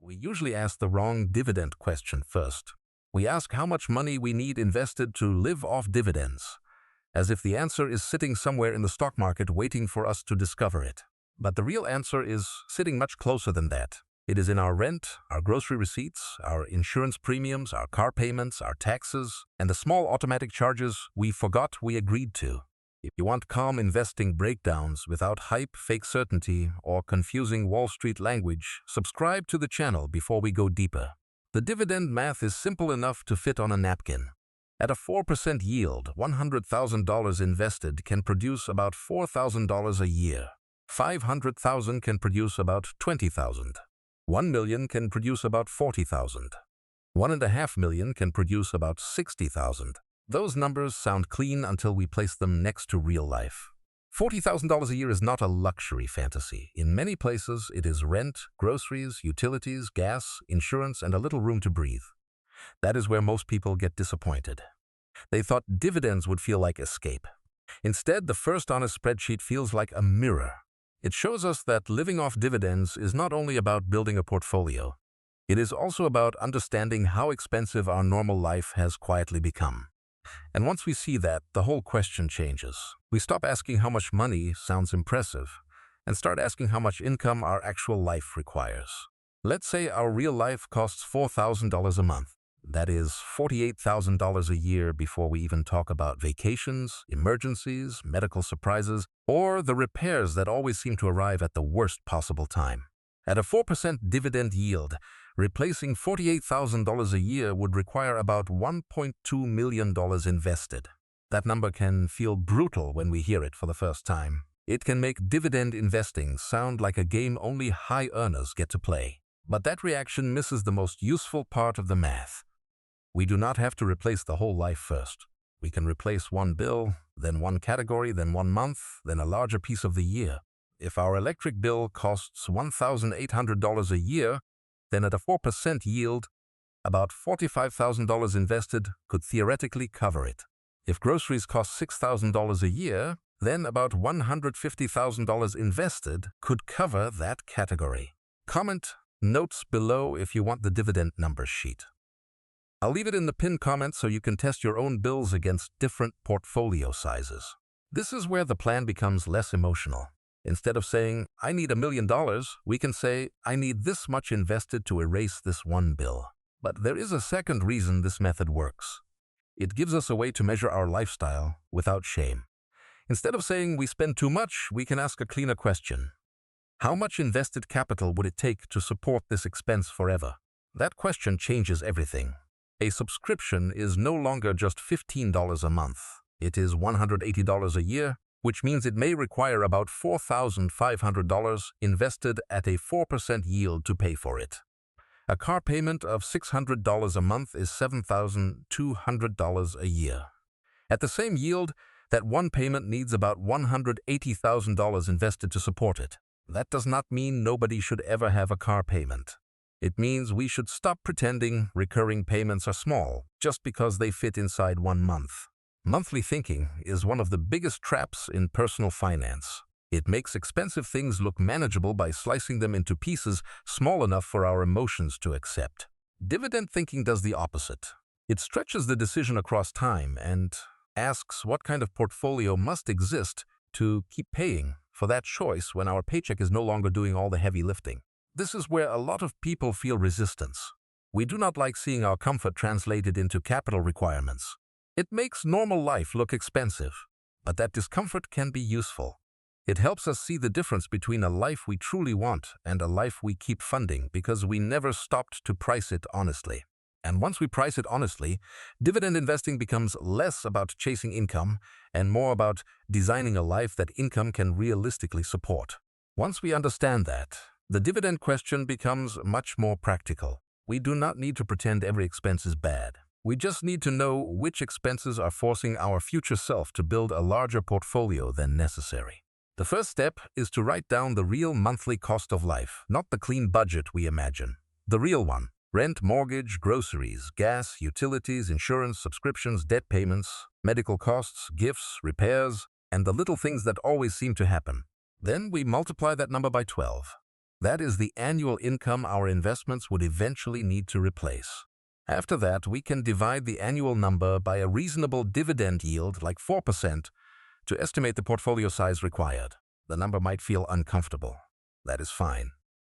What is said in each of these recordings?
We usually ask the wrong dividend question first. We ask how much money we need invested to live off dividends, as if the answer is sitting somewhere in the stock market waiting for us to discover it. But the real answer is sitting much closer than that. It is in our rent, our grocery receipts, our insurance premiums, our car payments, our taxes, and the small automatic charges we forgot we agreed to. If you want calm investing breakdowns without hype, fake certainty, or confusing Wall Street language, subscribe to the channel before we go deeper. The dividend math is simple enough to fit on a napkin. At a 4% yield, $100,000 invested can produce about $4,000 a year. $500,000 can produce about $20,000. $1 million can produce about $40,000. $1.5 million can produce about $60,000. Those numbers sound clean until we place them next to real life. $40,000 a year is not a luxury fantasy. In many places, it is rent, groceries, utilities, gas, insurance, and a little room to breathe. That is where most people get disappointed. They thought dividends would feel like escape. Instead, the first on a spreadsheet feels like a mirror. It shows us that living off dividends is not only about building a portfolio. It is also about understanding how expensive our normal life has quietly become. And once we see that, the whole question changes. We stop asking how much money sounds impressive and start asking how much income our actual life requires. Let's say our real life costs $4,000 a month. That is $48,000 a year before we even talk about vacations, emergencies, medical surprises, or the repairs that always seem to arrive at the worst possible time. At a 4% dividend yield, replacing $48,000 a year would require about $1.2 million invested. That number can feel brutal when we hear it for the first time. It can make dividend investing sound like a game only high earners get to play. But that reaction misses the most useful part of the math. We do not have to replace the whole life first. We can replace one bill, then one category, then 1 month, then a larger piece of the year. If our electric bill costs $1,800 a year, then at a 4% yield, about $45,000 invested could theoretically cover it. If groceries cost $6,000 a year, then about $150,000 invested could cover that category. Comment notes below if you want the dividend number sheet. I'll leave it in the pinned comment so you can test your own bills against different portfolio sizes. This is where the plan becomes less emotional. Instead of saying, I need $1 million, we can say, I need this much invested to erase this one bill. But there is a second reason this method works. It gives us a way to measure our lifestyle without shame. Instead of saying we spend too much, we can ask a cleaner question. How much invested capital would it take to support this expense forever? That question changes everything. A subscription is no longer just $15 a month. It is $180 a year, which means it may require about $4,500 invested at a 4% yield to pay for it. A car payment of $600 a month is $7,200 a year. At the same yield, that one payment needs about $180,000 invested to support it. That does not mean nobody should ever have a car payment. It means we should stop pretending recurring payments are small just because they fit inside 1 month. Monthly thinking is one of the biggest traps in personal finance. It makes expensive things look manageable by slicing them into pieces small enough for our emotions to accept. Dividend thinking does the opposite. It stretches the decision across time and asks what kind of portfolio must exist to keep paying for that choice when our paycheck is no longer doing all the heavy lifting. This is where a lot of people feel resistance. We do not like seeing our comfort translated into capital requirements. It makes normal life look expensive, but that discomfort can be useful. It helps us see the difference between a life we truly want and a life we keep funding because we never stopped to price it honestly. And once we price it honestly, dividend investing becomes less about chasing income and more about designing a life that income can realistically support. Once we understand that, the dividend question becomes much more practical. We do not need to pretend every expense is bad. We just need to know which expenses are forcing our future self to build a larger portfolio than necessary. The first step is to write down the real monthly cost of life, not the clean budget we imagine. The real one. Rent, mortgage, groceries, gas, utilities, insurance, subscriptions, debt payments, medical costs, gifts, repairs, and the little things that always seem to happen. Then we multiply that number by 12. That is the annual income our investments would eventually need to replace. After that, we can divide the annual number by a reasonable dividend yield like 4% to estimate the portfolio size required. The number might feel uncomfortable. That is fine.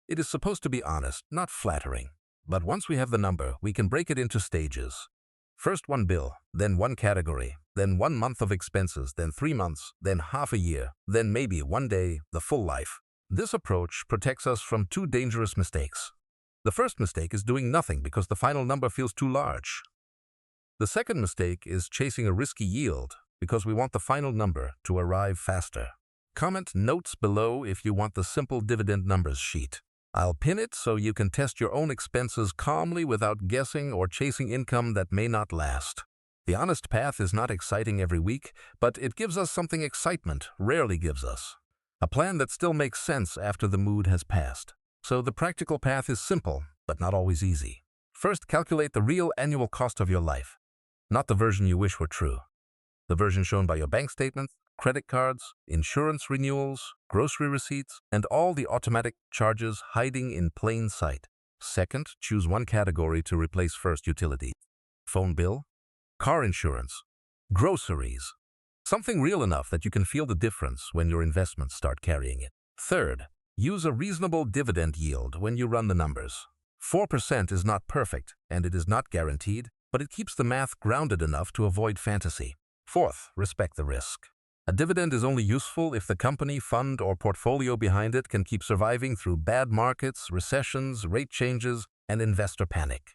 It is supposed to be honest, not flattering. But once we have the number, we can break it into stages. First one bill, then one category, then 1 month of expenses, then 3 months, then half a year, then maybe 1 day, the full life. This approach protects us from 2 dangerous mistakes. The first mistake is doing nothing because the final number feels too large. The second mistake is chasing a risky yield because we want the final number to arrive faster. Comment notes below if you want the simple dividend numbers sheet. I'll pin it so you can test your own expenses calmly without guessing or chasing income that may not last. The honest path is not exciting every week, but it gives us something excitement rarely gives us. A plan that still makes sense after the mood has passed. So the practical path is simple, but not always easy. First, calculate the real annual cost of your life, not the version you wish were true. The version shown by your bank statements, credit cards, insurance renewals, grocery receipts, and all the automatic charges hiding in plain sight. Second, choose one category to replace first: utilities, phone bill, car insurance, groceries. Something real enough that you can feel the difference when your investments start carrying it. Third, use a reasonable dividend yield when you run the numbers. 4% is not perfect, and it is not guaranteed, but it keeps the math grounded enough to avoid fantasy. Fourth, respect the risk. A dividend is only useful if the company, fund, or portfolio behind it can keep surviving through bad markets, recessions, rate changes, and investor panic.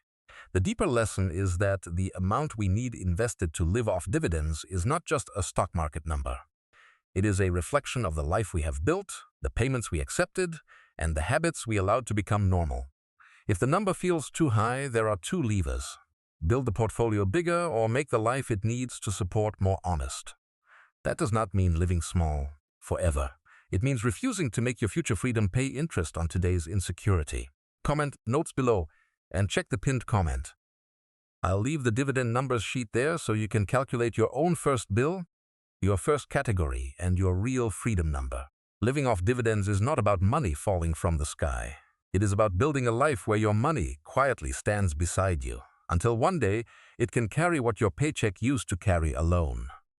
The deeper lesson is that the amount we need invested to live off dividends is not just a stock market number. It is a reflection of the life we have built, the payments we accepted, and the habits we allowed to become normal. If the number feels too high, there are 2 levers: build the portfolio bigger or make the life it needs to support more honest. That does not mean living small forever. It means refusing to make your future freedom pay interest on today's insecurity. Comment notes below and check the pinned comment. I'll leave the dividend numbers sheet there so you can calculate your own first bill, your first category, and your real freedom number. Living off dividends is not about money falling from the sky. It is about building a life where your money quietly stands beside you, until one day it can carry what your paycheck used to carry alone.